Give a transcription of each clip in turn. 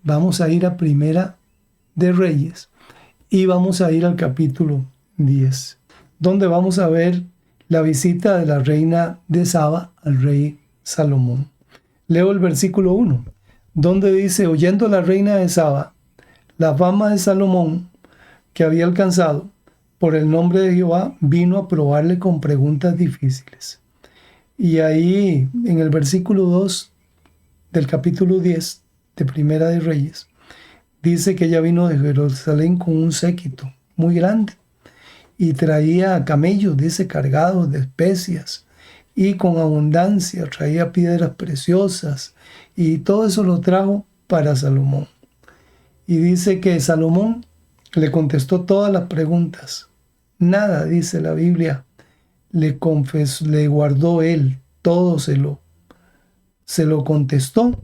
vamos a ir a Primera de Reyes y vamos a ir al capítulo 10, donde vamos a ver la visita de la reina de Saba al rey Salomón. Leo el versículo 1, donde dice: oyendo la reina de Saba la fama de Salomón que había alcanzado por el nombre de Jehová, vino a probarle con preguntas difíciles. Y ahí en el versículo 2 del capítulo 10 de Primera de Reyes, dice que ella vino de Jerusalén con un séquito muy grande y traía camellos, dice, cargados de especias y con abundancia, traía piedras preciosas y todo eso lo trajo para Salomón. Y dice que Salomón le contestó todas las preguntas. Nada, dice la Biblia, le guardó él, todo se lo contestó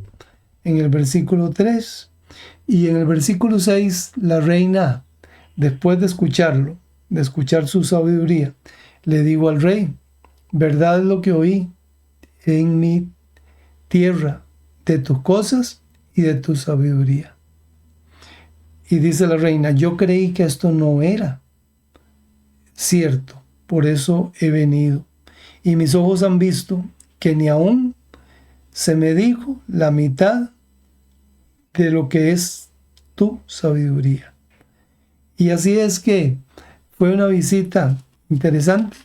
en el versículo 3. Y en el versículo 6, la reina, después de escucharlo, de escuchar su sabiduría, le dijo al rey: verdad es lo que oí en mi tierra, de tus cosas y de tu sabiduría. Y dice la reina: yo creí que esto no era cierto, por eso he venido. Y mis ojos han visto que ni aún se me dijo la mitad de lo que es tu sabiduría. Y así es que fue una visita interesante.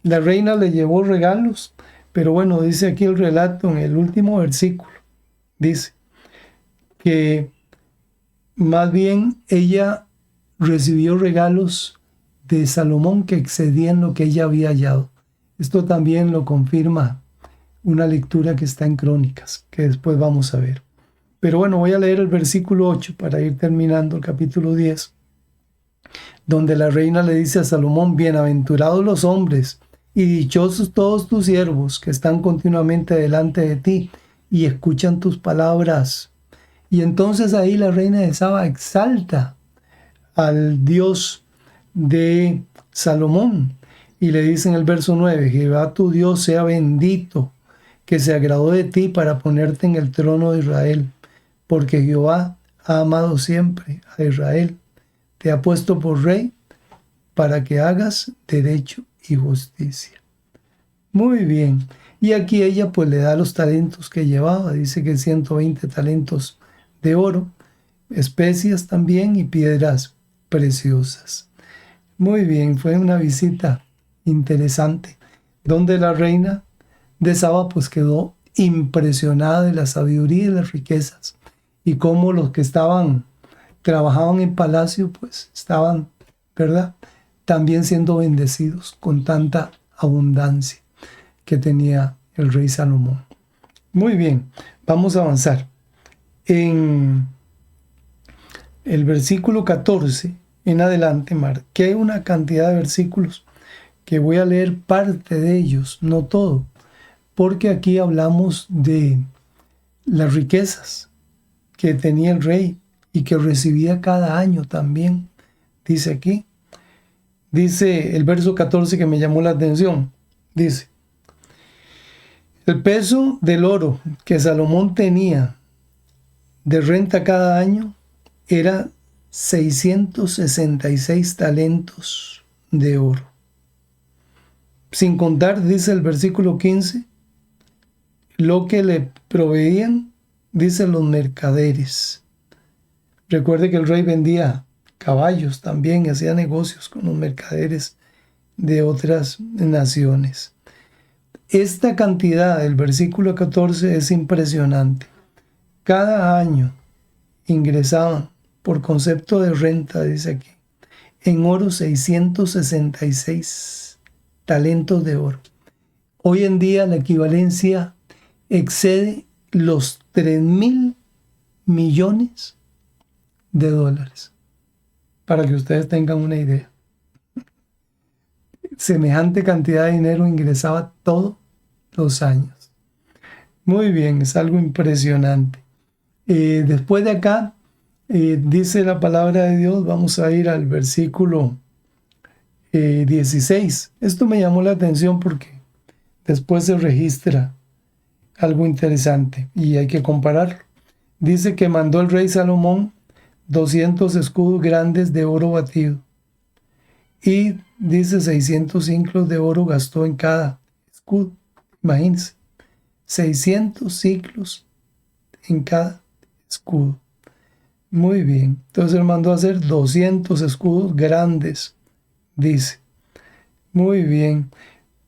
La reina le llevó regalos, pero bueno, dice aquí el relato en el último versículo. Dice que más bien ella recibió regalos de Salomón que excedían lo que ella había hallado. Esto también lo confirma una lectura que está en Crónicas, que después vamos a ver. Pero bueno, voy a leer el versículo 8 para ir terminando el capítulo 10, donde la reina le dice a Salomón: bienaventurados los hombres y dichosos todos tus siervos que están continuamente delante de ti y escuchan tus palabras. Y entonces ahí la reina de Saba exalta al Dios de Salomón y le dice en el verso 9: Jehová tu Dios sea bendito, que se agradó de ti para ponerte en el trono de Israel, porque Jehová ha amado siempre a Israel, te ha puesto por rey para que hagas derecho y justicia. Muy bien. Y aquí ella pues le da los talentos que llevaba. Dice que 120 talentos de oro, especias también y piedras preciosas. Muy bien, fue una visita interesante, donde la reina de Saba pues quedó impresionada de la sabiduría y las riquezas, y cómo los que trabajaban en palacio pues estaban, ¿verdad?, también siendo bendecidos con tanta abundancia que tenía el rey Salomón. Muy bien, vamos a avanzar. En el versículo 14 en adelante marqué una cantidad de versículos que voy a leer parte de ellos, no todo, porque aquí hablamos de las riquezas que tenía el rey y que recibía cada año también. Dice aquí, dice el verso 14 que me llamó la atención, dice: el peso del oro que Salomón tenía de renta cada año era 666 talentos de oro. Sin contar, dice el versículo 15, lo que le proveían, dice, los mercaderes. Recuerde que el rey vendía caballos también, hacía negocios con los mercaderes de otras naciones. Esta cantidad del versículo 14 es impresionante. Cada año ingresaban, por concepto de renta, dice aquí, en oro 666 talentos de oro. Hoy en día la equivalencia excede los 3,000 millones de dólares, para que ustedes tengan una idea. Semejante cantidad de dinero ingresaba todos los años. Muy bien, es algo impresionante. Después de acá, dice la palabra de Dios, vamos a ir al versículo 16. Esto me llamó la atención porque después se registra algo interesante y hay que compararlo. dice que mandó el rey Salomón 200 escudos grandes de oro batido. Y dice 600 ciclos de oro gastó en cada escudo. Imagínense, 600 ciclos en cada escudo. Muy bien. Entonces él mandó a hacer 200 escudos grandes, dice. Muy bien.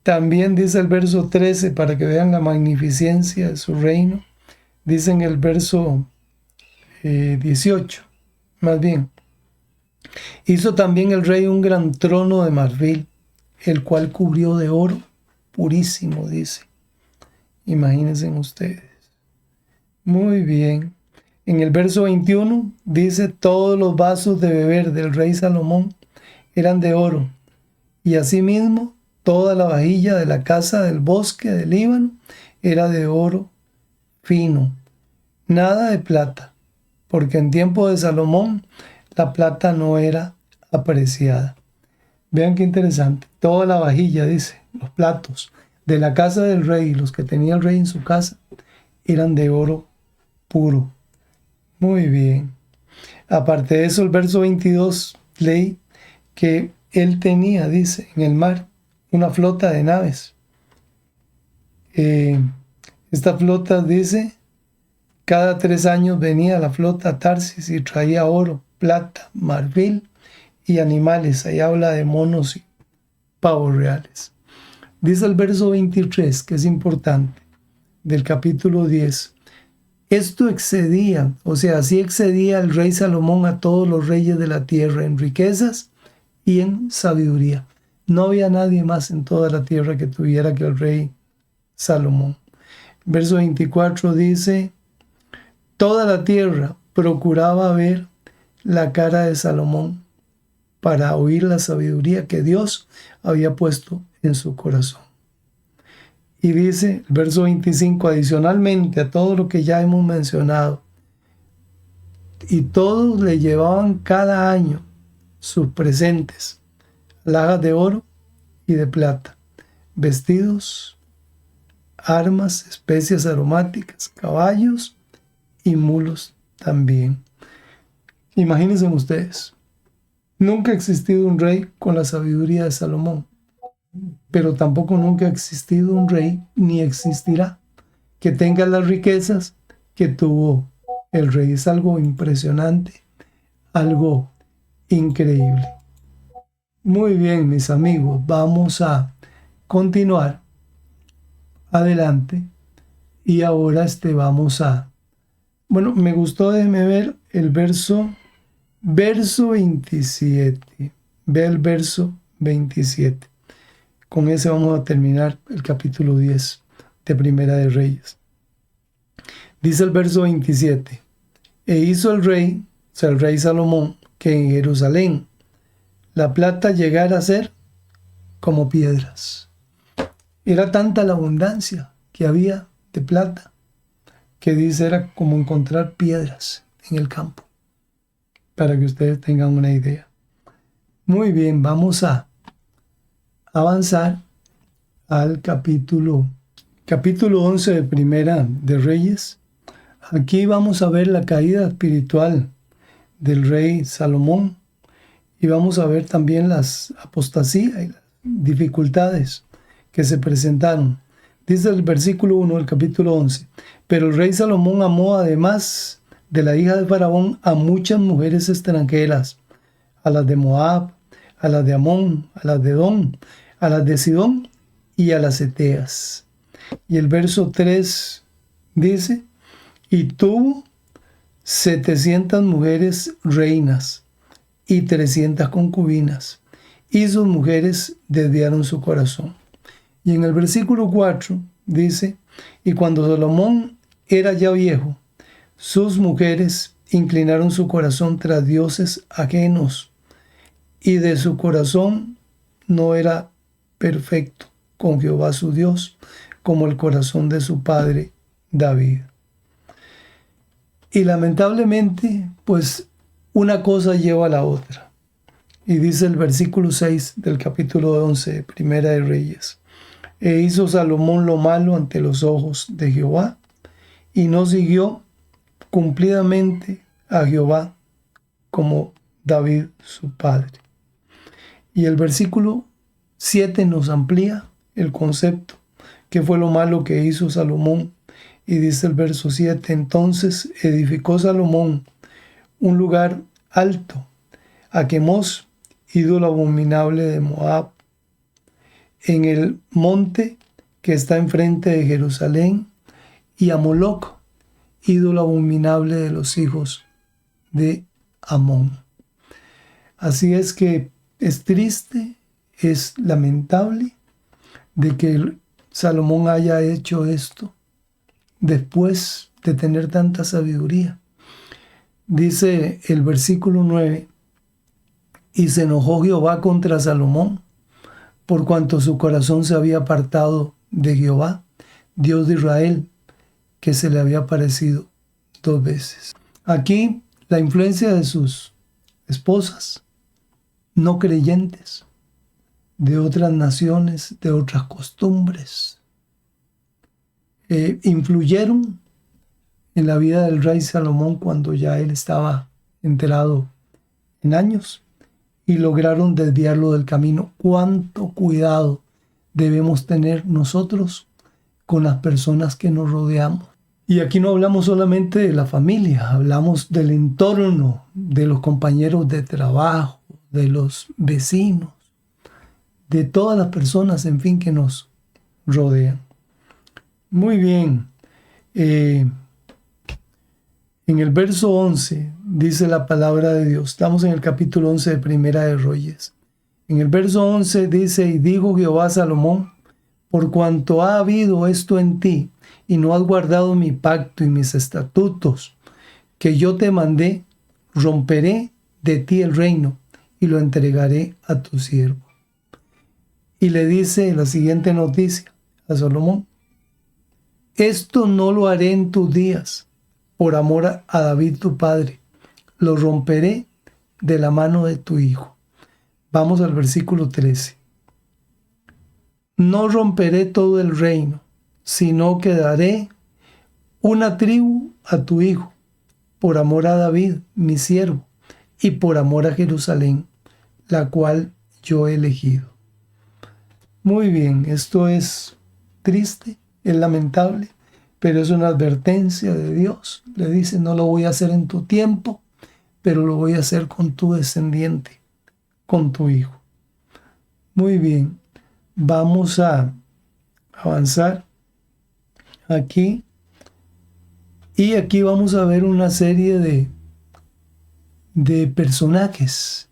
También dice el verso 13, para que vean la magnificencia de su reino. Dice en el verso 18, más bien. Hizo también el rey un gran trono de marfil, el cual cubrió de oro purísimo, dice. Imagínense ustedes. Muy bien. En el verso 21 dice, todos los vasos de beber del rey Salomón eran de oro, y asimismo toda la vajilla de la casa del bosque del Líbano era de oro fino, nada de plata, porque en tiempo de Salomón la plata no era apreciada. Vean qué interesante. Toda la vajilla, dice, los platos de la casa del rey, los que tenía el rey en su casa, eran de oro puro. Muy bien. Aparte de eso, el verso 22 leí que él tenía, dice, en el mar, una flota de naves. Esta flota, dice, cada 3 años venía la flota a Tarsis y traía oro, plata, marfil y animales. Ahí habla de monos y pavos reales. Dice el verso 23, que es importante, del capítulo 10. Esto excedía, o sea, así excedía el rey Salomón a todos los reyes de la tierra en riquezas y en sabiduría. No había nadie más en toda la tierra que tuviera que el rey Salomón. Verso 24 dice, toda la tierra procuraba ver la cara de Salomón para oír la sabiduría que Dios había puesto en su corazón. Y dice el verso 25, adicionalmente a todo lo que ya hemos mencionado, y todos le llevaban cada año sus presentes, alhajas de oro y de plata, vestidos, armas, especias aromáticas, caballos y mulos también. Imagínense ustedes, nunca ha existido un rey con la sabiduría de Salomón, pero tampoco nunca ha existido un rey, ni existirá, que tenga las riquezas que tuvo el rey. Es algo impresionante, algo increíble. Muy bien, mis amigos, vamos a continuar adelante y ahora vamos a... Bueno, me gustó, déjeme ver el verso 27. Ve el verso 27. Con ese vamos a terminar el capítulo 10 de Primera de Reyes. Dice el verso 27. E hizo el rey, o sea, el rey Salomón, que en Jerusalén la plata llegara a ser como piedras. Era tanta la abundancia que había de plata, que dice era como encontrar piedras en el campo, para que ustedes tengan una idea. Muy bien, vamos a avanzar al capítulo 11 de Primera de Reyes. Aquí vamos a ver la caída espiritual del rey Salomón y vamos a ver también las apostasías y las dificultades que se presentaron. Dice el versículo 1 del capítulo 11, pero el rey Salomón amó además de la hija de Faraón a muchas mujeres extranjeras, a las de Moab, a las de Amón, a las de Edom, a las de Sidón y a las heteas. Y el verso 3 dice, y tuvo 700 mujeres reinas y 300 concubinas, y sus mujeres desviaron su corazón. Y en el versículo 4 dice, y cuando Salomón era ya viejo, sus mujeres inclinaron su corazón tras dioses ajenos, y de su corazón no era perfecto con Jehová su Dios, como el corazón de su padre David. Y lamentablemente, pues una cosa lleva a la otra. Y dice el versículo 6 del capítulo 11 de Primera de Reyes, e hizo Salomón lo malo ante los ojos de Jehová, y no siguió cumplidamente a Jehová como David su padre. Y el versículo 7 nos amplía el concepto, que fue lo malo que hizo Salomón. Y dice el verso 7, entonces edificó Salomón un lugar alto a Quemos, ídolo abominable de Moab, en el monte que está enfrente de Jerusalén, y a Moloc, ídolo abominable de los hijos de Amón. Así es que es triste, es lamentable de que Salomón haya hecho esto después de tener tanta sabiduría. Dice el versículo 9, y se enojó Jehová contra Salomón, por cuanto su corazón se había apartado de Jehová, Dios de Israel, que se le había aparecido 2 veces. Aquí la influencia de sus esposas no creyentes, de otras naciones, de otras costumbres, influyeron en la vida del rey Salomón cuando ya él estaba enterado en años y lograron desviarlo del camino. ¿Cuánto cuidado debemos tener nosotros con las personas que nos rodeamos? Y aquí no hablamos solamente de la familia, hablamos del entorno, de los compañeros de trabajo, de los vecinos, de todas las personas, en fin, que nos rodean. Muy bien. En el verso 11 dice la palabra de Dios. Estamos en el capítulo 11 de Primera de Reyes. En el verso 11 dice, y dijo Jehová a Salomón, por cuanto ha habido esto en ti, y no has guardado mi pacto y mis estatutos, que yo te mandé, romperé de ti el reino, y lo entregaré a tu siervo. Y le dice la siguiente noticia a Salomón, esto no lo haré en tus días, por amor a David tu padre, lo romperé de la mano de tu hijo. Vamos al versículo 13. No romperé todo el reino, sino que daré una tribu a tu hijo, por amor a David, mi siervo, y por amor a Jerusalén, la cual yo he elegido. Muy bien, esto es triste, es lamentable, pero es una advertencia de Dios. Le dice, no lo voy a hacer en tu tiempo, pero lo voy a hacer con tu descendiente, con tu hijo. Muy bien, vamos a avanzar aquí. Y aquí vamos a ver una serie de personajes.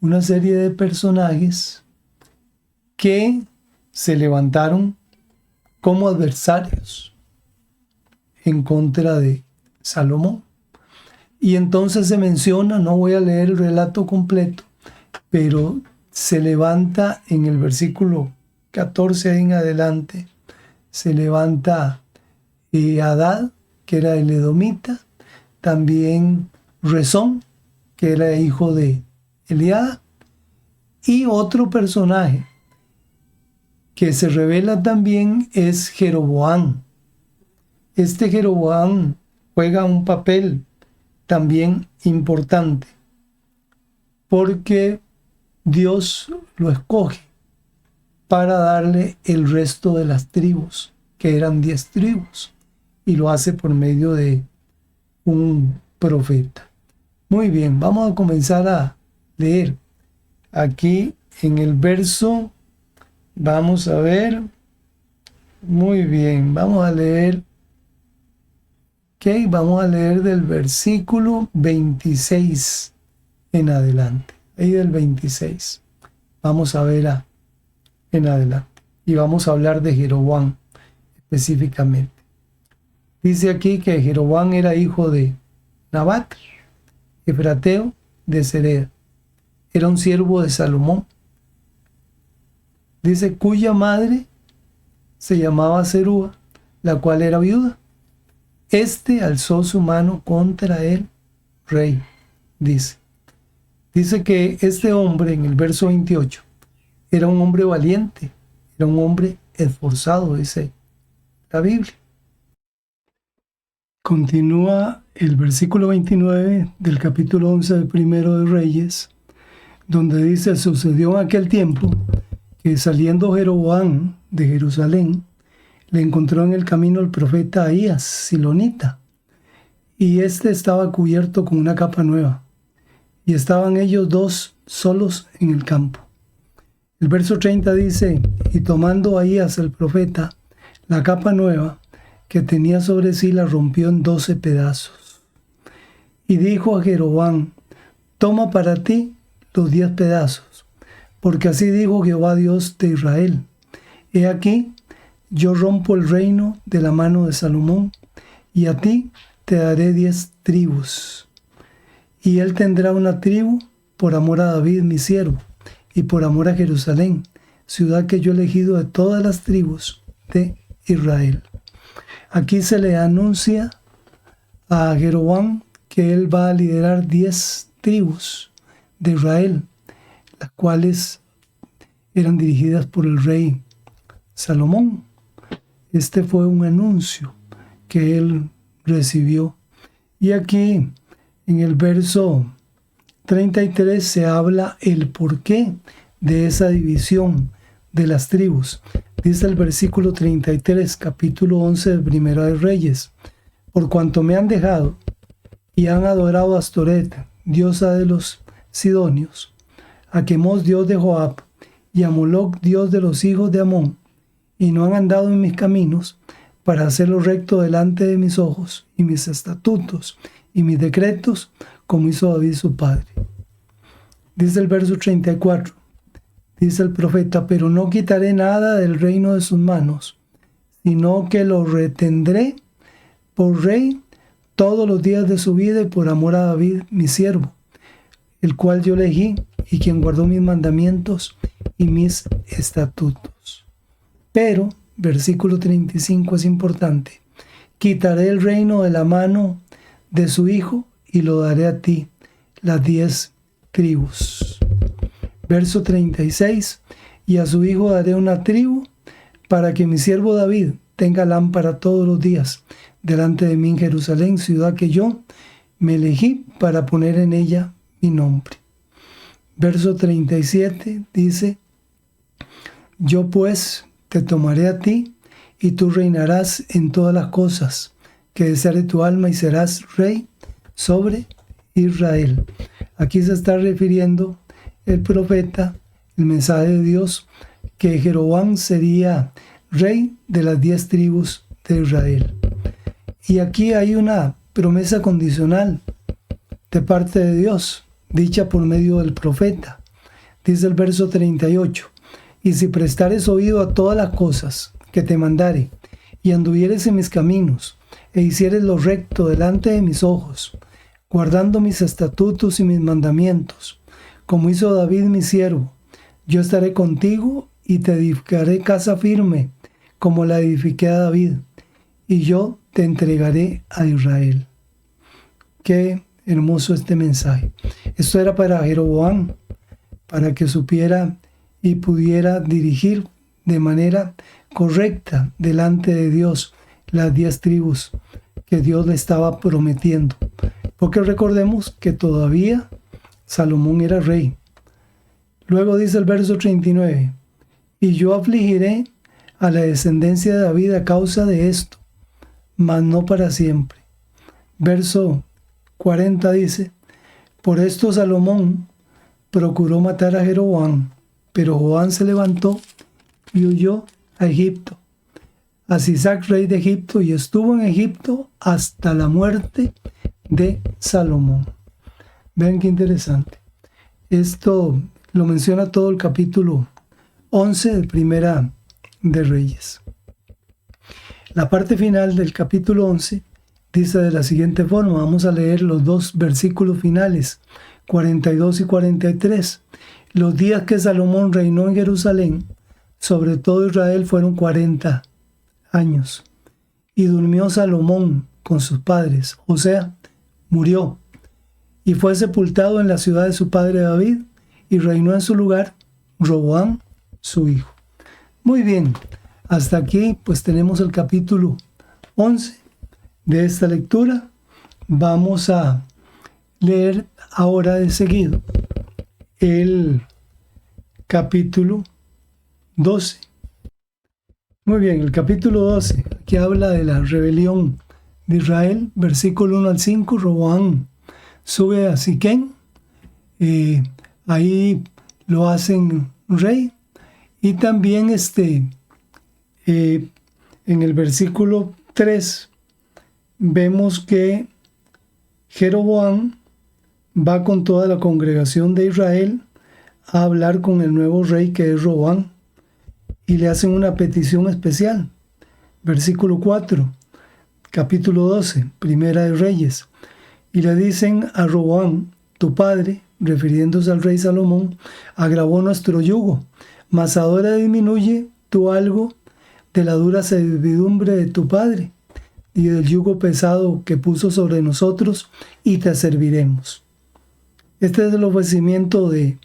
Una serie de personajes que se levantaron como adversarios en contra de Salomón. Y entonces se menciona, no voy a leer el relato completo, pero se levanta en el versículo 14 en adelante, se levanta Hadad, que era el edomita, también Rezón, que era hijo de Eliada, y otro personaje que se revela también es Jeroboam. Este Jeroboam juega un papel también importante porque Dios lo escoge para darle el resto de las tribus, que eran 10 tribus, y lo hace por medio de un profeta. Muy bien, vamos a comenzar a leer. Aquí en el verso, vamos a ver, muy bien, vamos a leer, vamos a leer del versículo 26 en adelante, ahí del 26, vamos a ver en adelante, y vamos a hablar de Jeroboam específicamente. Dice aquí que Jeroboam era hijo de Nabat, efrateo de Sereda. Era un siervo de Salomón. Dice, cuya madre se llamaba Zerúa, la cual era viuda. Este alzó su mano contra el rey, dice. Dice que este hombre, en el verso 28, era un hombre valiente, era un hombre esforzado, dice la Biblia. Continúa el versículo 29 del capítulo 11 del Primero de Reyes, donde dice: sucedió en aquel tiempo que saliendo Jeroboam de Jerusalén, le encontró en el camino el profeta Ahías, silonita, y éste estaba cubierto con una capa nueva, y estaban ellos dos solos en el campo. El verso 30 dice: y tomando Ahías el profeta la capa nueva que tenía sobre sí, la rompió en 12 pedazos. Y dijo a Jeroboam: toma para ti los 10 pedazos, porque así dijo Jehová Dios de Israel: he aquí, yo rompo el reino de la mano de Salomón, y a ti te daré 10 tribus. Y él tendrá una tribu por amor a David mi siervo, y por amor a Jerusalén, ciudad que yo he elegido de todas las tribus de Israel. Aquí se le anuncia a Jeroboam que él va a liderar 10 tribus de Israel, las cuales eran dirigidas por el rey Salomón. Este fue un anuncio que él recibió. Y aquí en el verso 33 se habla el porqué de esa división de las tribus. Dice el versículo 33, capítulo 11 de Primera de Reyes: por cuanto me han dejado y han adorado a Astoret, diosa de los sidonios, a Quemos, dios de Joab, y a Moloc, dios de los hijos de Amón, y no han andado en mis caminos para hacerlo recto delante de mis ojos, y mis estatutos y mis decretos, como hizo David su padre. Dice el verso 34, dice el profeta: pero no quitaré nada del reino de sus manos, sino que lo retendré por rey todos los días de su vida, y por amor a David mi siervo, el cual yo elegí, y quien guardó mis mandamientos y mis estatutos. Pero, versículo 35 es importante: quitaré el reino de la mano de su hijo, y lo daré a ti, las 10 tribus. Verso 36: y a su hijo daré una tribu, para que mi siervo David tenga lámpara todos los días delante de mí en Jerusalén, ciudad que yo me elegí para poner en ella mi nombre. Verso 37 dice: yo pues te tomaré a ti, y tú reinarás en todas las cosas que deseare tu alma, y serás rey sobre Israel. Aquí se está refiriendo el profeta, el mensaje de Dios, que Jeroboam sería rey de las 10 tribus de Israel. Y aquí hay una promesa condicional de parte de Dios, dicha por medio del profeta. Dice el verso 38: y si prestares oído a todas las cosas que te mandare, y anduvieres en mis caminos, e hicieres lo recto delante de mis ojos, guardando mis estatutos y mis mandamientos, como hizo David mi siervo, yo estaré contigo, y te edificaré casa firme, como la edifiqué a David, y yo te entregaré a Israel. Qué hermoso este mensaje. Esto era para Jeroboam, para que supiera y pudiera dirigir de manera correcta delante de Dios las 10 tribus que Dios le estaba prometiendo. Porque recordemos que todavía Salomón era rey. Luego dice el verso 39: y yo afligiré a la descendencia de David a causa de esto, mas no para siempre. Verso 40 dice: por esto Salomón procuró matar a Jeroboam, pero Joam se levantó y huyó a Egipto, a Sisac, rey de Egipto, y estuvo en Egipto hasta la muerte de Salomón. Vean qué interesante. Esto lo menciona todo el capítulo 11 de Primera de Reyes. La parte final del capítulo 11 dice de la siguiente forma. Vamos a leer los 2 versículos finales, 42 y 43. Los días que Salomón reinó en Jerusalén sobre todo Israel fueron 40 años. Y durmió Salomón con sus padres, o sea, murió, y fue sepultado en la ciudad de su padre David, y reinó en su lugar Roboam, su hijo. Muy bien, hasta aquí pues tenemos el capítulo 11 de esta lectura, Vamos a leer ahora de seguido el capítulo 12. Muy bien, el capítulo 12, que habla de la rebelión de Israel, versículo 1 al 5. Roboam sube a Siquén, ahí lo hacen rey, y también en el versículo 3 vemos que Jeroboam va con toda la congregación de Israel a hablar con el nuevo rey, que es Roboam, y le hacen una petición especial. Versículo 4, capítulo 12, Primera de Reyes. Y le dicen a Roboam: tu padre, refiriéndose al rey Salomón, agravó nuestro yugo, mas ahora disminuye tú algo de la dura servidumbre de tu padre y del yugo pesado que puso sobre nosotros, y te serviremos. Este es el ofrecimiento de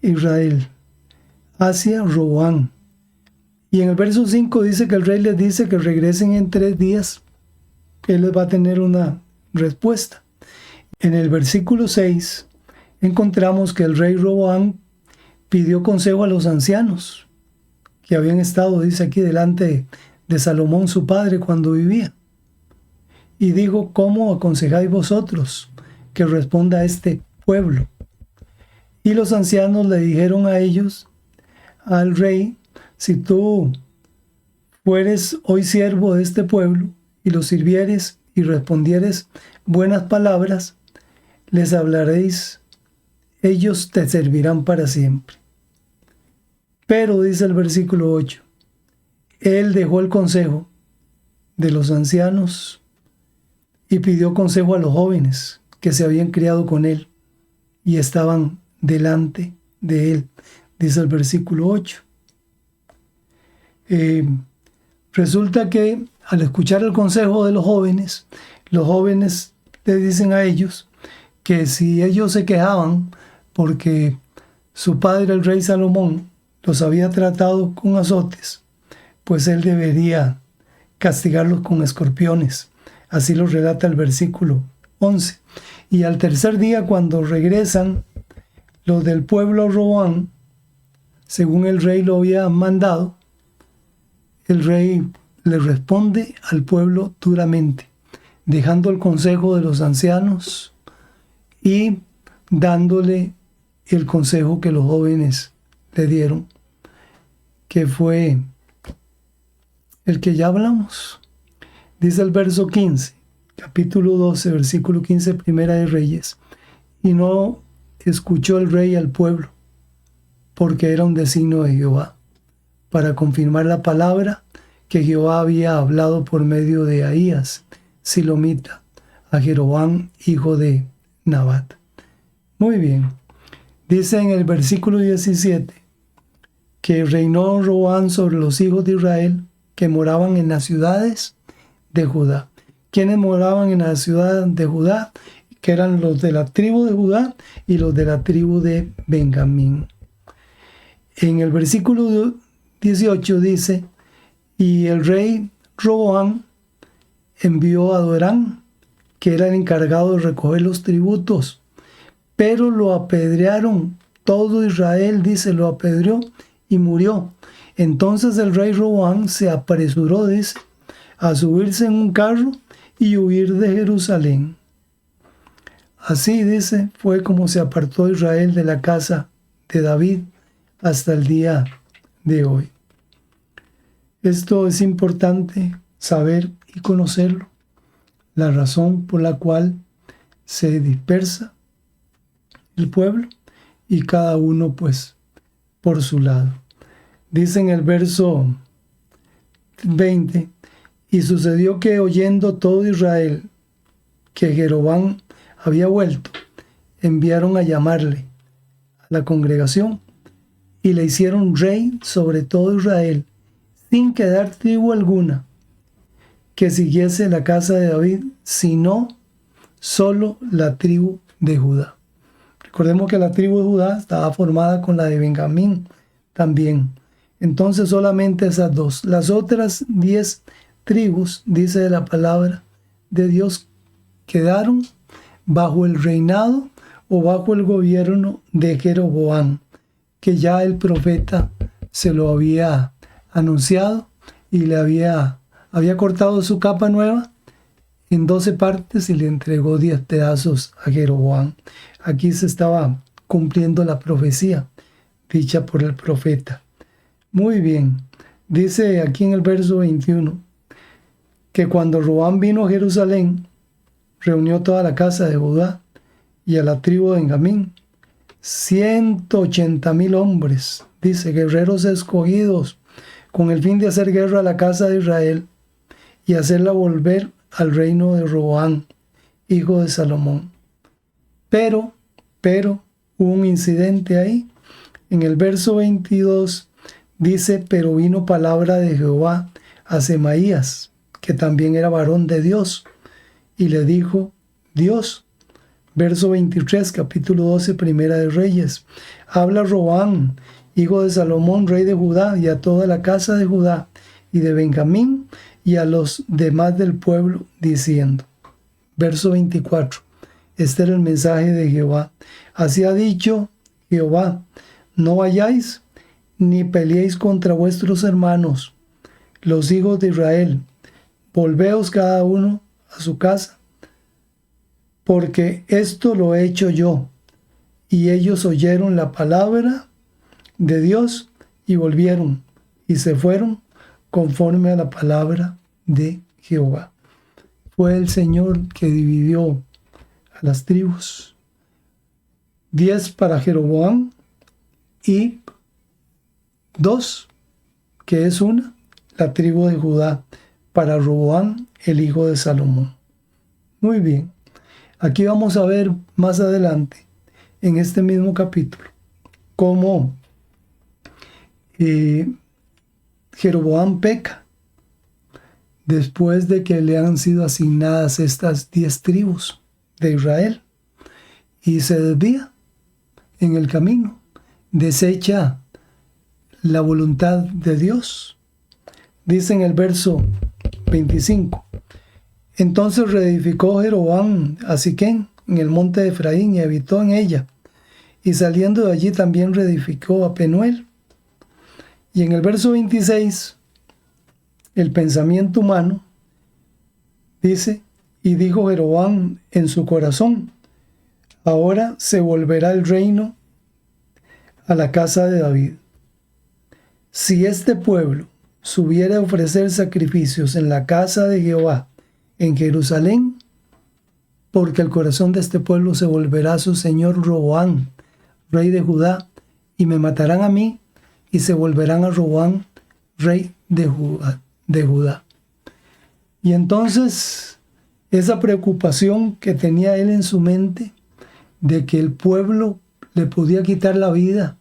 Israel hacia Roboam. Y en el verso 5 dice que el rey les dice que regresen en 3 días, que él les va a tener una respuesta. En el versículo 6 encontramos que el rey Roboam pidió consejo a los ancianos que habían estado, dice aquí, delante de Salomón su padre cuando vivía. Y dijo: ¿cómo aconsejáis vosotros que responda a este pueblo? Y los ancianos le dijeron a ellos, al rey: si tú fueres hoy siervo de este pueblo y los sirvieres y respondieres buenas palabras, les hablaréis, ellos te servirán para siempre. Pero, dice el versículo 8, él dejó el consejo de los ancianos y pidió consejo a los jóvenes que se habían criado con él y estaban delante de él, dice el versículo 8. Resulta que al escuchar el consejo de los jóvenes le dicen a ellos que si ellos se quejaban porque su padre, el rey Salomón, los había tratado con azotes, pues él debería castigarlos con escorpiones. Así lo relata el versículo 11. Y al tercer día, cuando regresan los del pueblo a Roboam, según el rey lo había mandado, el rey le responde al pueblo duramente, dejando el consejo de los ancianos y dándole el consejo que los jóvenes le dieron, que fue el que ya hablamos. Dice el verso 15, capítulo 12, versículo 15, Primera de Reyes: y no escuchó el rey al pueblo, porque era un designio de Jehová, para confirmar la palabra que Jehová había hablado por medio de Ahías, silomita, a Jeroboam, hijo de Nabat. Muy bien. Dice en el versículo 17 que reinó Roboam sobre los hijos de Israel que moraban en las ciudades de Judá. ¿Quiénes moraban en la ciudad de Judá? Que eran los de la tribu de Judá y los de la tribu de Benjamín. En el versículo 18 dice: y el rey Roboam envió a Dorán, que era el encargado de recoger los tributos, pero lo apedrearon. Todo Israel, dice, lo apedreó y murió. Entonces el rey Roboam se apresuró, dice, a subirse en un carro y huir de Jerusalén. Así, dice, fue como se apartó Israel de la casa de David hasta el día de hoy. Esto es importante saber y conocerlo, la razón por la cual se dispersa el pueblo y cada uno pues por su lado. Dice en el verso 20: y sucedió que oyendo todo Israel que Jeroboam había vuelto, enviaron a llamarle a la congregación y le hicieron rey sobre todo Israel, sin quedar tribu alguna que siguiese la casa de David, sino solo la tribu de Judá. Recordemos que la tribu de Judá estaba formada con la de Benjamín también. Entonces solamente esas dos. Las otras 10 tribus, dice la palabra de Dios, quedaron bajo el reinado o bajo el gobierno de Jeroboam, que ya el profeta se lo había anunciado y le había cortado su capa nueva en 12 partes y le entregó 10 pedazos a Jeroboam. Aquí se estaba cumpliendo la profecía dicha por el profeta. Muy bien, dice aquí en el verso 21 que cuando Roboam vino a Jerusalén, reunió toda la casa de Judá y a la tribu de Benjamín, 180,000 hombres, dice, guerreros escogidos, con el fin de hacer guerra a la casa de Israel y hacerla volver al reino de Roboam, hijo de Salomón. Pero, hubo un incidente ahí. En el verso 22 dice, pero vino palabra de Jehová a Semaías, que también era varón de Dios, y le dijo, Dios, verso 23, capítulo 12, Primera de Reyes, habla Roboam, hijo de Salomón, rey de Judá, y a toda la casa de Judá y de Benjamín, y a los demás del pueblo, diciendo, verso 24, este era el mensaje de Jehová, así ha dicho Jehová, no vayáis ni peleéis contra vuestros hermanos, los hijos de Israel, volveos cada uno a su casa, porque esto lo he hecho yo. Y ellos oyeron la palabra de Dios y volvieron y se fueron conforme a la palabra de Jehová. Fue el Señor que dividió a las tribus, 10 para Jeroboam y 2, que es una, la tribu de Judá, para Roboam, el hijo de Salomón. Muy bien, aquí vamos a ver más adelante, en este mismo capítulo, cómo Jeroboam peca después de que le han sido asignadas estas 10 tribus de Israel y se desvía en el camino, desecha la voluntad de Dios. Dice en el verso 25, entonces reedificó Jeroboam a Siquem en el monte de Efraín y habitó en ella, y saliendo de allí también reedificó a Penuel. Y en el verso 26, el pensamiento humano dice, y dijo Jeroboam en su corazón, ahora se volverá el reino a la casa de David. Si este pueblo subiera a ofrecer sacrificios en la casa de Jehová en Jerusalén, porque el corazón de este pueblo se volverá a su señor Roboam, rey de Judá, y me matarán a mí, y se volverán a Roboam, rey de Judá. Y entonces, esa preocupación que tenía él en su mente, de que el pueblo le podía quitar la vida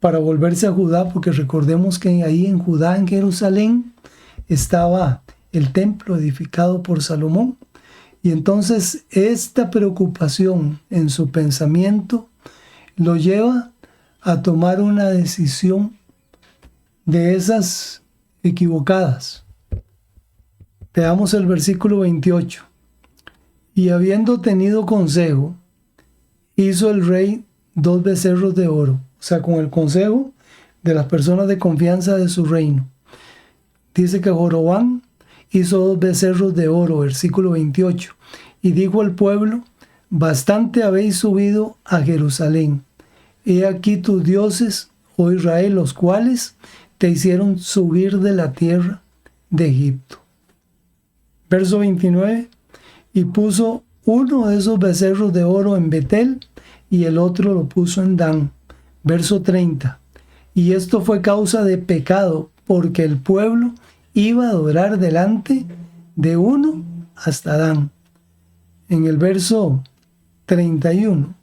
para volverse a Judá, porque recordemos que ahí en Judá, en Jerusalén, estaba el templo edificado por Salomón. Y entonces esta preocupación en su pensamiento lo lleva a tomar una decisión de esas equivocadas. Veamos el versículo 28. Y habiendo tenido consejo, hizo el rey 2 becerros de oro, o sea, con el consejo de las personas de confianza de su reino. Dice que Jeroboam hizo 2 becerros de oro, versículo 28, y dijo al pueblo, bastante habéis subido a Jerusalén. He aquí tus dioses, oh Israel, los cuales te hicieron subir de la tierra de Egipto. Verso 29, y puso uno de esos becerros de oro en Betel, y el otro lo puso en Dan. Verso 30, y esto fue causa de pecado, porque el pueblo iba a adorar delante de uno hasta Dan. En el verso 31,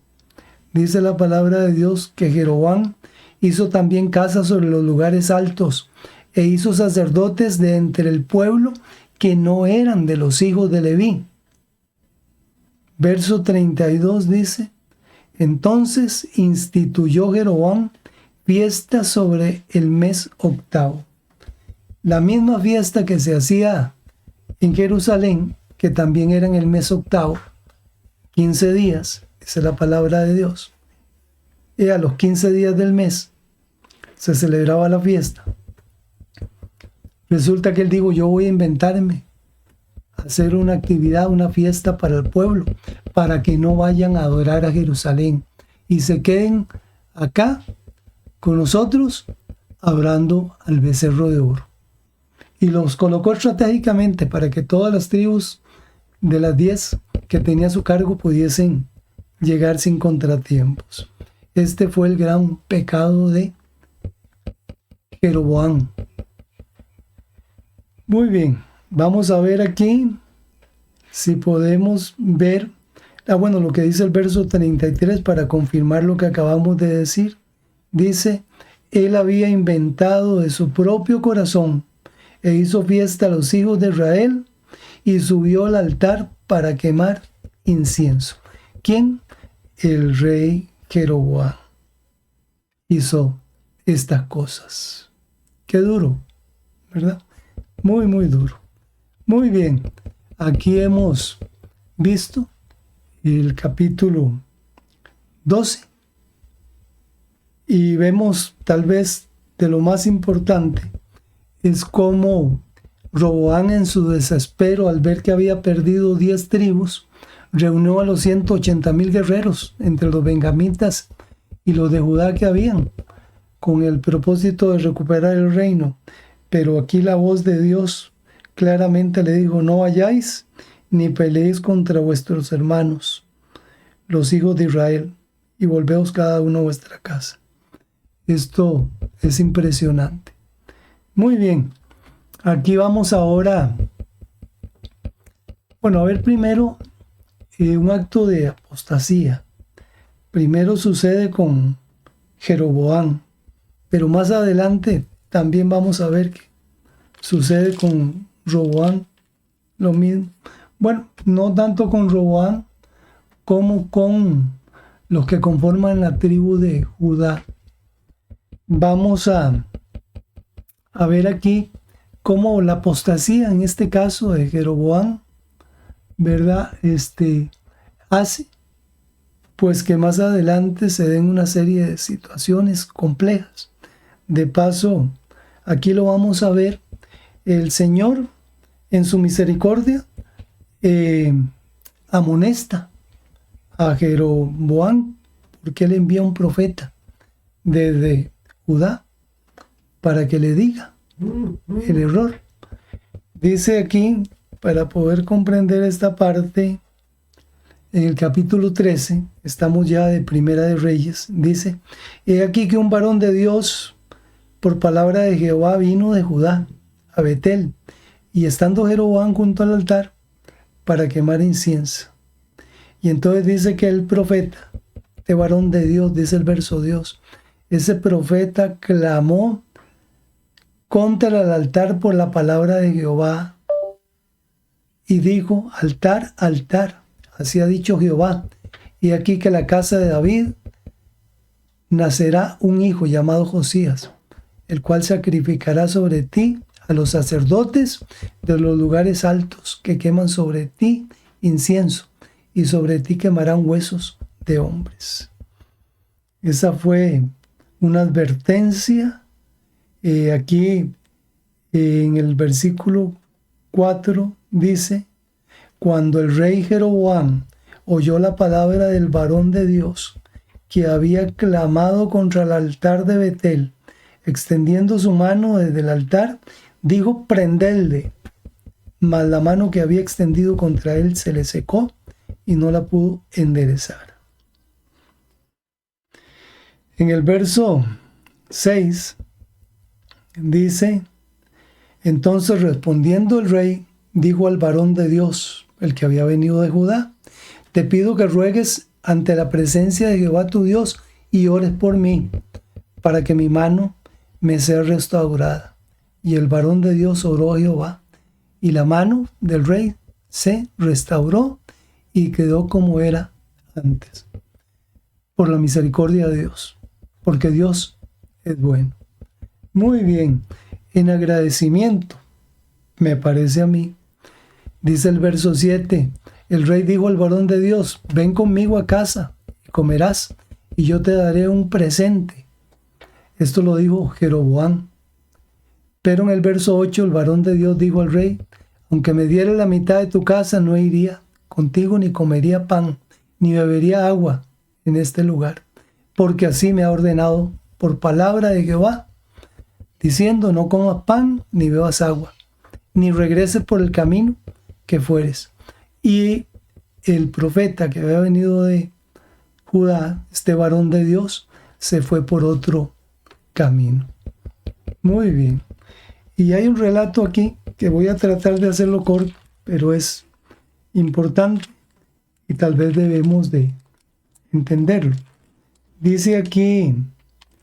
dice la palabra de Dios que Jeroboam hizo también casas sobre los lugares altos e hizo sacerdotes de entre el pueblo que no eran de los hijos de Leví. Verso 32 dice, entonces instituyó Jeroboam fiesta sobre el mes 8. La misma fiesta que se hacía en Jerusalén que también era en el mes octavo, 15 días, dice la palabra de Dios. Y a los 15 días del mes se celebraba la fiesta. Resulta que él dijo, yo voy a inventarme, hacer una actividad, una fiesta para el pueblo, para que no vayan a adorar a Jerusalén y se queden acá con nosotros adorando al becerro de oro. Y los colocó estratégicamente para que todas las tribus de las 10 que tenía a su cargo pudiesen llegar sin contratiempos. Este fue el gran pecado de Jeroboam. Muy bien, vamos a ver aquí si podemos ver, lo que dice el verso 33 para confirmar lo que acabamos de decir. Dice, él había inventado de su propio corazón e hizo fiesta a los hijos de Israel y subió al altar para quemar incienso. ¿Quién? El rey Jeroboam hizo estas cosas. Qué duro, ¿verdad? Muy, muy duro. Muy bien, aquí hemos visto el capítulo 12 y vemos tal vez de lo más importante es cómo Roboam en su desespero al ver que había perdido 10 tribus reunió a los 180,000 guerreros entre los benjamitas y los de Judá que habían con el propósito de recuperar el reino. Pero aquí la voz de Dios claramente le dijo, no vayáis ni peleéis contra vuestros hermanos, los hijos de Israel, y volveos cada uno a vuestra casa. Esto es impresionante. Muy bien, aquí vamos ahora, a ver primero un acto de apostasía. Primero sucede con Jeroboam, pero más adelante también vamos a ver que sucede con Roboam lo mismo. Bueno, no tanto con Roboam como con los que conforman la tribu de Judá. Vamos a ver aquí cómo la apostasía, en este caso de Jeroboam, ¿verdad? Hace pues que más adelante se den una serie de situaciones complejas. De paso, aquí lo vamos a ver, el Señor en su misericordia amonesta a Jeroboam porque él envía un profeta desde Judá para que le diga el error. Dice aquí, para poder comprender esta parte, en el capítulo 13, estamos ya de Primera de Reyes, dice, he aquí que un varón de Dios, por palabra de Jehová, vino de Judá a Betel, y estando Jeroboam junto al altar para quemar incienso. Y entonces dice que el profeta, este varón de Dios, dice el verso Dios, ese profeta clamó contra el altar por la palabra de Jehová y dijo, altar, altar, así ha dicho Jehová, y aquí que la casa de David nacerá un hijo llamado Josías, el cual sacrificará sobre ti a los sacerdotes de los lugares altos que queman sobre ti incienso, y sobre ti quemarán huesos de hombres. Esa fue una advertencia. Aquí en el versículo 4 dice, cuando el rey Jeroboam oyó la palabra del varón de Dios que había clamado contra el altar de Betel, extendiendo su mano desde el altar, dijo, prendedle. Mas la mano que había extendido contra él se le secó y no la pudo enderezar. En el verso 6 dice, entonces respondiendo el rey, dijo al varón de Dios, el que había venido de Judá, te pido que ruegues ante la presencia de Jehová tu Dios y ores por mí, para que mi mano me sea restaurada. Y el varón de Dios oró a Jehová, y la mano del rey se restauró y quedó como era antes, por la misericordia de Dios, porque Dios es bueno. Muy bien, en agradecimiento, me parece a mí, Dice el verso 7, el rey dijo al varón de Dios, ven conmigo a casa y comerás, y yo te daré un presente. Esto lo dijo Jeroboam. Pero en el verso 8 el varón de Dios dijo al rey, aunque me diera la mitad de tu casa, no iría contigo ni comería pan, ni bebería agua en este lugar, porque así me ha ordenado por palabra de Jehová, diciendo, no comas pan ni bebas agua, ni regreses por el camino que fueres. Y el profeta que había venido de Judá, este varón de Dios, se fue por otro camino. Muy bien. Y hay un relato aquí que voy a tratar de hacerlo corto, pero es importante y tal vez debemos de entenderlo. Dice aquí,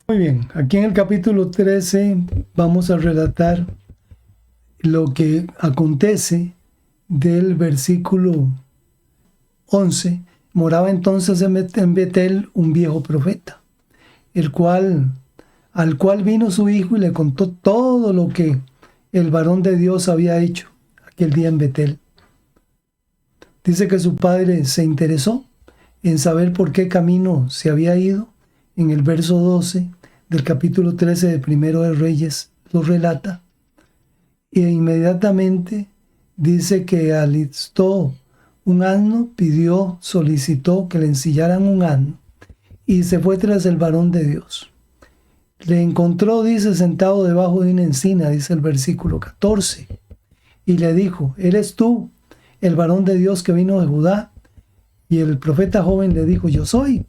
muy bien, aquí en el capítulo 13 vamos a relatar lo que acontece del versículo 11. Moraba entonces en Betel un viejo profeta, al cual vino su hijo y le contó todo lo que el varón de Dios había hecho aquel día en Betel. Dice que su padre se interesó en saber por qué camino se había ido. En el verso 12 del capítulo 13 de Primero de Reyes lo relata. E inmediatamente dice que alistó un asno, solicitó que le ensillaran un asno y se fue tras el varón de Dios. Le encontró, dice, sentado debajo de una encina, dice el versículo 14, y le dijo, ¿eres tú el varón de Dios que vino de Judá? Y el profeta joven le dijo, yo soy.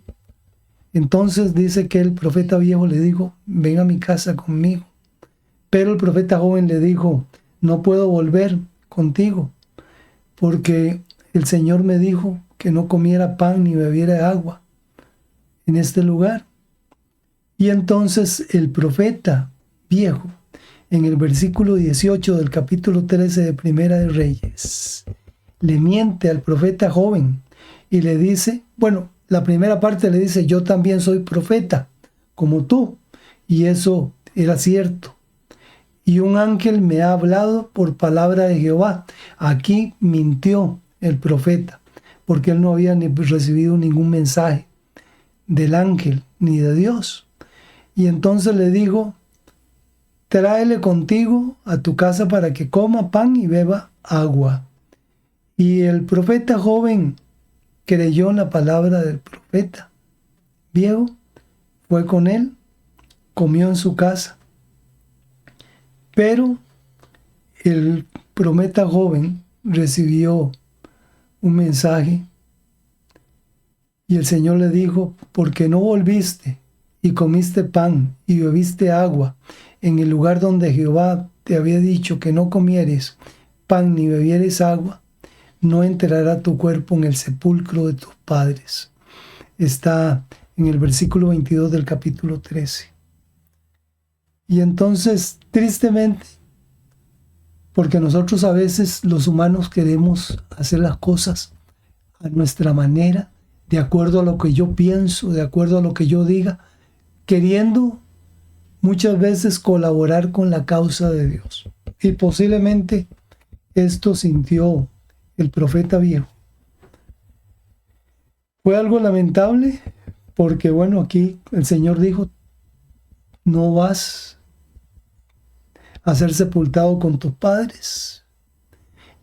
Entonces dice que el profeta viejo le dijo, ven a mi casa conmigo. Pero el profeta joven le dijo, no puedo volver contigo, porque el Señor me dijo que no comiera pan ni bebiera agua en este lugar. Y entonces el profeta viejo, en el versículo 18 del capítulo 13 de Primera de Reyes, le miente al profeta joven y le dice, bueno, la primera parte le dice, yo también soy profeta, como tú, y eso era cierto. Y un ángel me ha hablado por palabra de Jehová. Aquí mintió el profeta, porque él no había recibido ningún mensaje del ángel ni de Dios. Y entonces le dijo, tráele contigo a tu casa para que coma pan y beba agua. Y el profeta joven creyó en la palabra del profeta viejo, fue con él, comió en su casa. Pero el profeta joven recibió un mensaje y el Señor le dijo, porque no volviste y comiste pan y bebiste agua en el lugar donde Jehová te había dicho que no comieres pan ni bebieres agua, no entrará tu cuerpo en el sepulcro de tus padres. Está en el versículo 22 del capítulo 13. Y entonces, tristemente, porque nosotros a veces los humanos queremos hacer las cosas a nuestra manera, de acuerdo a lo que yo pienso, de acuerdo a lo que yo diga, queriendo muchas veces colaborar con la causa de Dios. Y posiblemente esto sintió el profeta viejo. Fue algo lamentable porque, bueno, aquí el Señor dijo, no vas a ser sepultado con tus padres.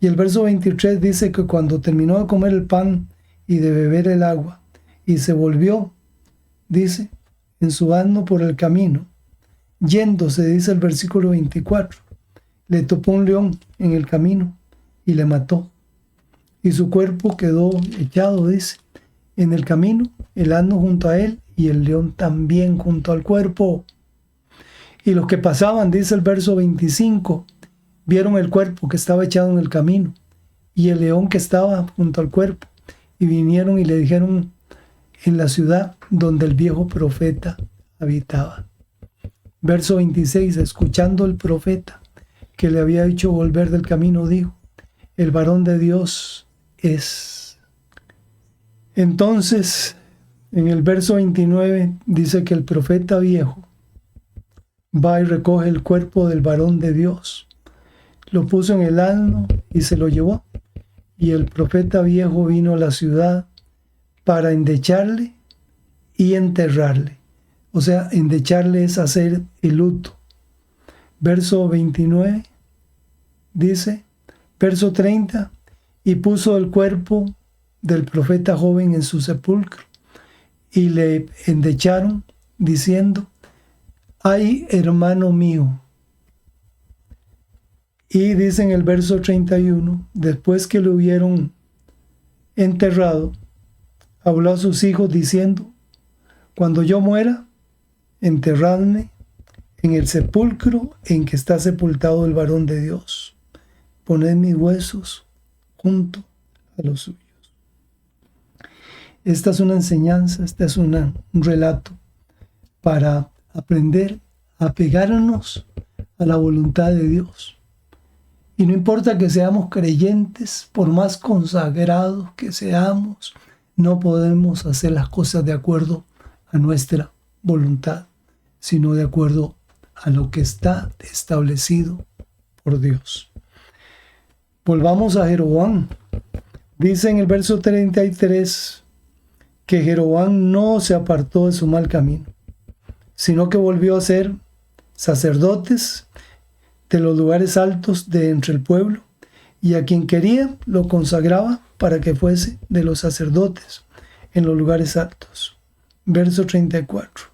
Y el verso 23 dice que cuando terminó de comer el pan y de beber el agua, y se volvió, dice, en su asno por el camino, yéndose, dice el versículo 24, le topó un león en el camino y le mató. Y su cuerpo quedó echado, dice, en el camino, el asno junto a él y el león también junto al cuerpo. Y los que pasaban, dice el verso 25, vieron el cuerpo que estaba echado en el camino y el león que estaba junto al cuerpo, y vinieron y le dijeron en la ciudad donde el viejo profeta habitaba. Verso 26, escuchando el profeta que le había hecho volver del camino, dijo, el varón de Dios es. Entonces, en el verso 29 dice que el profeta viejo va y recoge el cuerpo del varón de Dios, lo puso en el asno y se lo llevó. y el profeta viejo vino a la ciudad para endecharle y enterrarle. O sea, endecharle es hacer el luto. Verso 29 dice, verso 30, y puso el cuerpo del profeta joven en su sepulcro y le endecharon diciendo, ay, hermano mío. Y dice en el verso 31, después que lo hubieron enterrado, habló a sus hijos diciendo, cuando yo muera, enterradme en el sepulcro en que está sepultado el varón de Dios. Poned mis huesos junto a los suyos. Esta es una enseñanza, este es un relato para aprender a pegarnos a la voluntad de Dios. Y no importa que seamos creyentes, por más consagrados que seamos, no podemos hacer las cosas de acuerdo a nuestra voluntad, sino de acuerdo a lo que está establecido por Dios. Volvamos a Jeroboam. Dice en el verso 33 que Jeroboam no se apartó de su mal camino, sino que volvió a ser sacerdotes de los lugares altos de entre el pueblo, y a quien quería lo consagraba para que fuese de los sacerdotes en los lugares altos. Verso 34.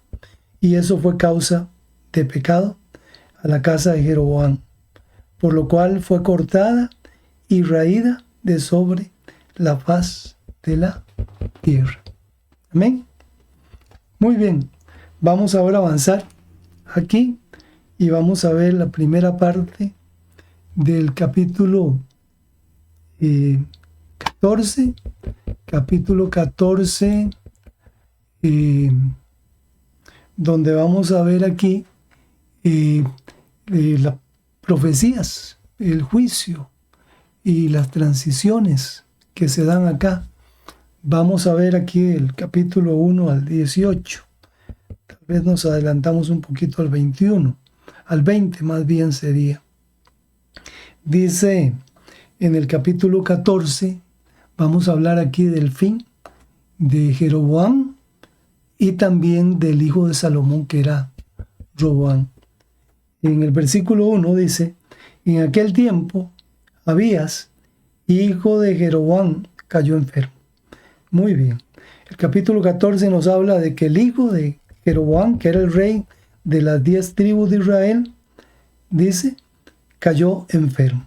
Y eso fue causa de pecado a la casa de Jeroboam, por lo cual fue cortada y raída de sobre la faz de la tierra. Amén. Muy bien, vamos ahora a avanzar aquí y vamos a ver la primera parte del capítulo 14, donde vamos a ver aquí las profecías, el juicio y las transiciones que se dan acá. Vamos a ver aquí el capítulo 1 al 18. Tal vez nos adelantamos un poquito al 21. Al 20 más bien sería. Dice en el capítulo 14, vamos a hablar aquí del fin de Jeroboam y también del hijo de Salomón que era Roboam. En el versículo 1 dice, en aquel tiempo Abías, hijo de Jeroboam, cayó enfermo. Muy bien. El capítulo 14 nos habla de que el hijo de Jeroboam, que era el rey de las 10 tribus de Israel, dice, cayó enfermo.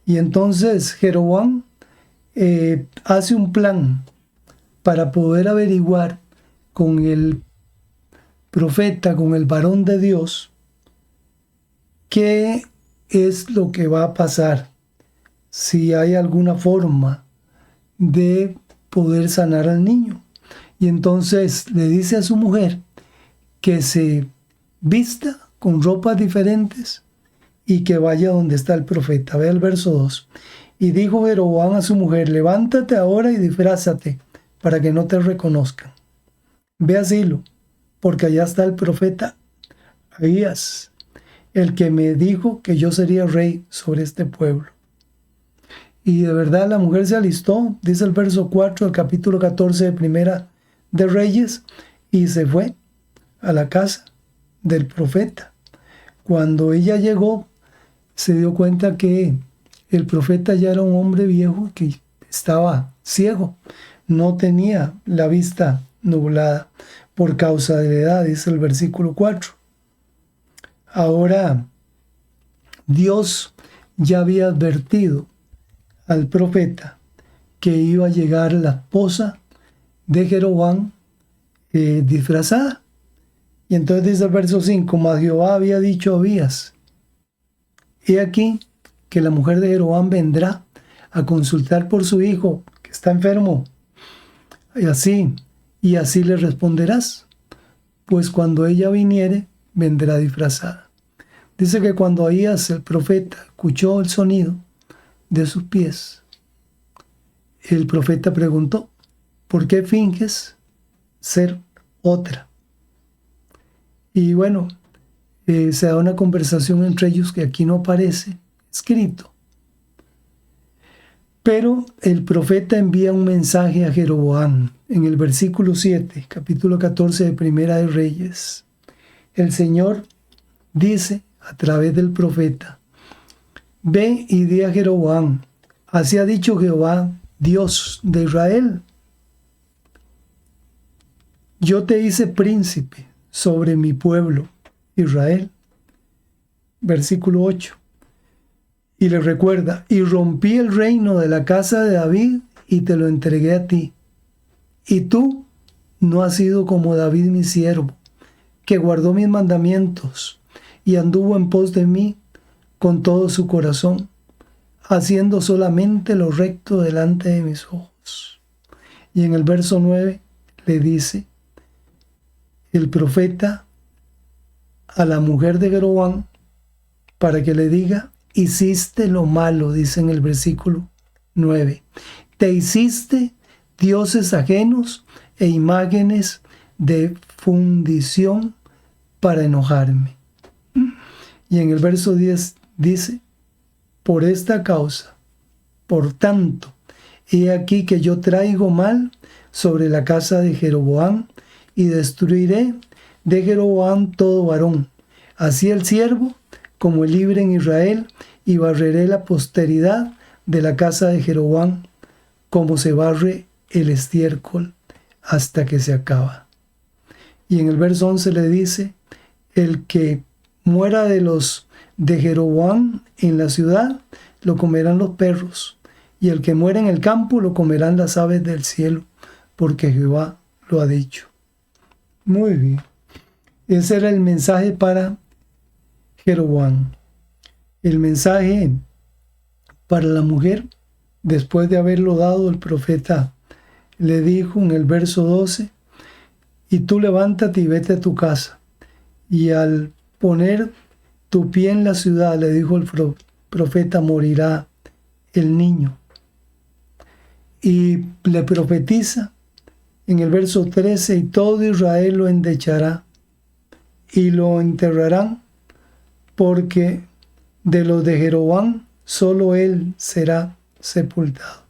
Y entonces Jeroboam hace un plan para poder averiguar con el profeta, con el varón de Dios, qué es lo que va a pasar, si hay alguna forma de poder sanar al niño. Y entonces le dice a su mujer que se vista con ropas diferentes y que vaya donde está el profeta. Ve el verso 2. Y dijo Jeroboam a su mujer, levántate ahora y disfrázate para que no te reconozcan. Ve a Silo, porque allá está el profeta Abías, el que me dijo que yo sería rey sobre este pueblo. Y de verdad la mujer se alistó, dice el verso 4 del capítulo 14 de Primera de Reyes, y se fue a la casa del profeta. Cuando ella llegó, se dio cuenta que el profeta ya era un hombre viejo que estaba ciego, no tenía la vista nublada por causa de la edad, dice el versículo 4. Ahora, Dios ya había advertido al profeta que iba a llegar la esposa de Jeroboam disfrazada. Y entonces dice el verso 5, mas Jehová había dicho a Abías, he aquí que la mujer de Jeroboam vendrá a consultar por su hijo que está enfermo. Y así le responderás, pues cuando ella viniere, vendrá disfrazada. Dice que cuando Abías, el profeta, escuchó el sonido de sus pies, el profeta preguntó, ¿por qué finges ser otra? Y bueno, se da una conversación entre ellos que aquí no aparece escrito. Pero el profeta envía un mensaje a Jeroboam en el versículo 7, capítulo 14 de Primera de Reyes. El Señor dice a través del profeta: ve y di a Jeroboam, así ha dicho Jehová, Dios de Israel: yo te hice príncipe sobre mi pueblo, Israel. Versículo 8. Y le recuerda: y rompí el reino de la casa de David y te lo entregué a ti. Y tú no has sido como David mi siervo, que guardó mis mandamientos y anduvo en pos de mí con todo su corazón, haciendo solamente lo recto delante de mis ojos. Y en el verso 9 le dice el profeta a la mujer de Jeroboam para que le diga: hiciste lo malo, dice en el versículo 9. Te hiciste dioses ajenos e imágenes de fundición para enojarme. Y en el verso 10 dice: por esta causa, por tanto, he aquí que yo traigo mal sobre la casa de Jeroboam y destruiré de Jeroboam todo varón, así el siervo como el libre en Israel, y barreré la posteridad de la casa de Jeroboam como se barre el estiércol hasta que se acaba. Y en el verso 11 le dice: el que muera de los de Jeroboam en la ciudad, lo comerán los perros, y el que muera en el campo, lo comerán las aves del cielo, porque Jehová lo ha dicho. Muy bien. Ese era el mensaje para Jeroboam. El mensaje para la mujer, después de haberlo dado, el profeta le dijo en el verso 12: y tú levántate y vete a tu casa. Y al poner tu pie en la ciudad, le dijo el profeta, morirá el niño. Y le profetiza en el verso 13: y todo Israel lo endechará y lo enterrarán, porque de los de Jeroboam solo él será sepultado.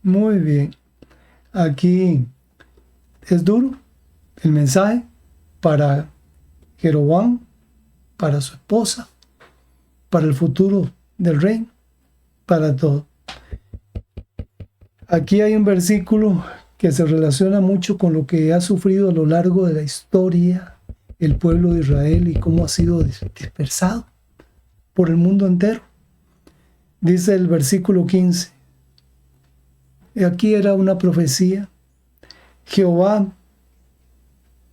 Muy bien. Aquí es duro el mensaje para Jeroboam, para su esposa, para el futuro del reino, para todo. Aquí hay un versículo que se relaciona mucho con lo que ha sufrido a lo largo de la historia el pueblo de Israel y cómo ha sido dispersado por el mundo entero. Dice el versículo 15. Aquí era una profecía. Jehová,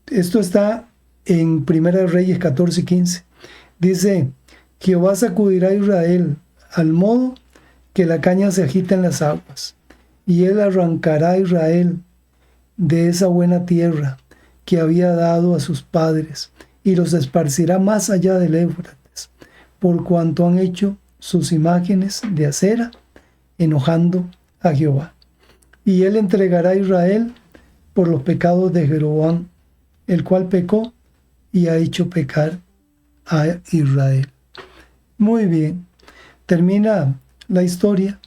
esto está en Primera Reyes 14 y 15. Dice: Jehová sacudirá a Israel al modo que la caña se agita en las aguas, y él arrancará a Israel de esa buena tierra que había dado a sus padres, y los esparcirá más allá del Éufrates, por cuanto han hecho sus imágenes de acera, enojando a Jehová. Y él entregará a Israel por los pecados de Jeroboam, el cual pecó y ha hecho pecar a Israel. Muy bien, termina la historia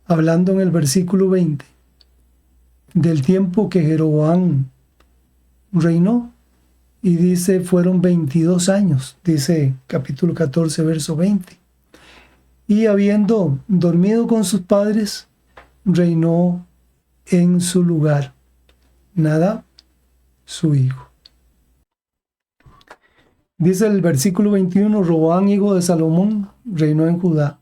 hablando en el versículo 20 del tiempo que Jeroboam reinó, y dice fueron 22 años, dice capítulo 14, verso 20. Y habiendo dormido con sus padres, reinó en su lugar Nadab, su hijo. Dice el versículo 21, Roboam, hijo de Salomón, reinó en Judá.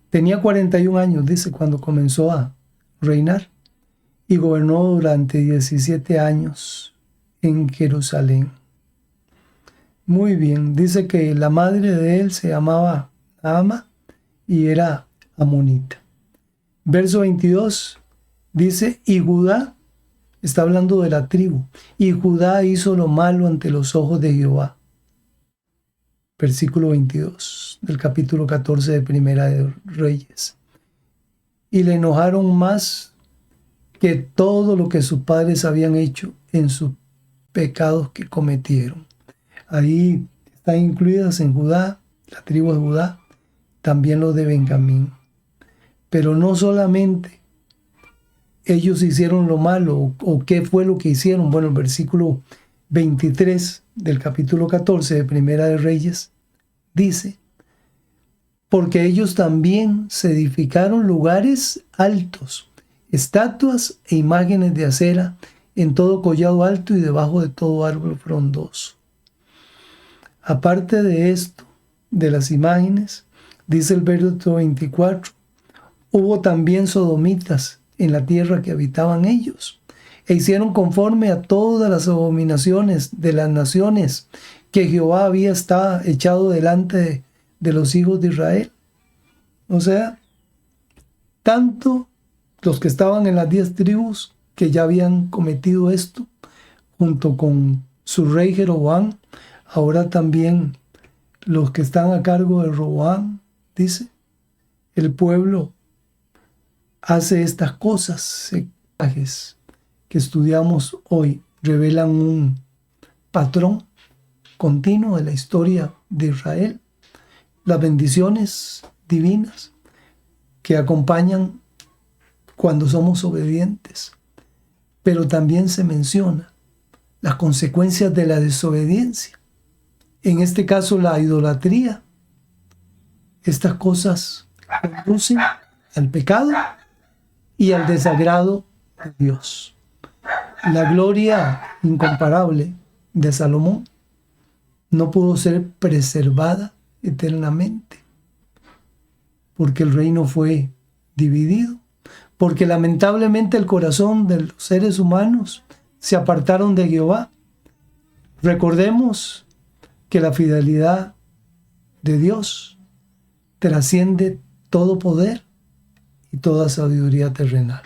Tenía 41 años, dice, cuando comenzó a reinar, y gobernó durante 17 años en Jerusalén. Muy bien, dice que la madre de él se llamaba Naama y era amonita. Verso 22 dice: y Judá, está hablando de la tribu, y Judá hizo lo malo ante los ojos de Jehová. Versículo 22 del capítulo 14 de Primera de Reyes. Y le enojaron más que todo lo que sus padres habían hecho en sus pecados que cometieron. Ahí están incluidas en Judá, la tribu de Judá, también los de Benjamín. Pero no solamente ellos hicieron lo malo, o qué fue lo que hicieron. Bueno, el versículo 23 del capítulo 14 de Primera de Reyes dice: porque ellos también se edificaron lugares altos, estatuas e imágenes de acera en todo collado alto y debajo de todo árbol frondoso. Aparte de esto, de las imágenes, dice el verso 24, hubo también sodomitas en la tierra que habitaban ellos, e hicieron conforme a todas las abominaciones de las naciones que Jehová había echado delante de los hijos de Israel. O sea, tanto los que estaban en las 10 tribus que ya habían cometido esto, junto con su rey Jeroboam, ahora también los que están a cargo de Roboam, dice, el pueblo hace estas cosas. Que estudiamos hoy revelan un patrón continuo de la historia de Israel, las bendiciones divinas que acompañan cuando somos obedientes, pero también se menciona las consecuencias de la desobediencia, en este caso la idolatría. Estas cosas conducen al pecado y al desagrado de Dios. La gloria incomparable de Salomón no pudo ser preservada eternamente, porque el reino fue dividido, porque lamentablemente el corazón de los seres humanos se apartaron de Jehová. Recordemos que la fidelidad de Dios trasciende todo poder y toda sabiduría terrenal.